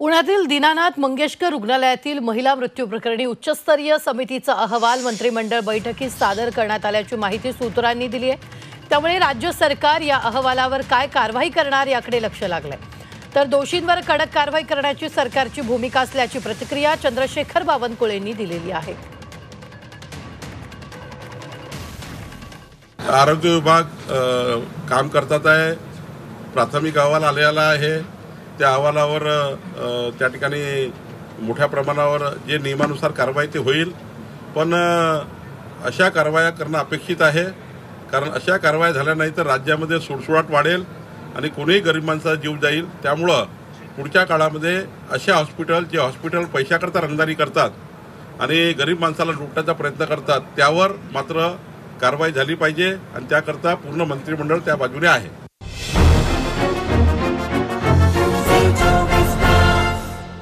पुण्यातील दीनानाथ मंगेशकर रुग्णालयातील महिला मृत्यू प्रकरणी उच्चस्तरीय समितीचा अहवाल मंत्रिमंडळ बैठकीत सादर करण्यात आल्याची माहिती सूत्रांनी दिली आहे। त्यामुळे राज्य सरकार या अहवालावर काय कारवाई करणार याकडे लक्ष लागलंय। तर दोषींवर कडक कारवाई करण्याची सरकारची भूमिका असल्याची प्रतिक्रिया चंद्रशेखर बावनकुळेंनी दिलेली आहे। आरोग्य विभाग काम करतात आहे। प्राथमिक अहवाल आलेला आहे। त्या अहवालावर त्या ठिकाणी मोठ्या प्रमाणावर जे नियमानुसार कारवाई ते होईल, पण अशा कारवाया करणं अपेक्षित आहे। कारण अशा कारवाया झाल्या नाही तर राज्यामध्ये सुळसुळाट वाढेल आणि कोणीही गरीब माणसाचा जीव जाईल। त्यामुळे पुढच्या काळामध्ये अशा हॉस्पिटल पैशाकरता रंगदारी करतात आणि गरीब माणसाला लुटण्याचा प्रयत्न करतात, त्यावर मात्र कारवाई झाली पाहिजे आणि त्याकरता पूर्ण मंत्रिमंडळ त्या बाजूने आहे।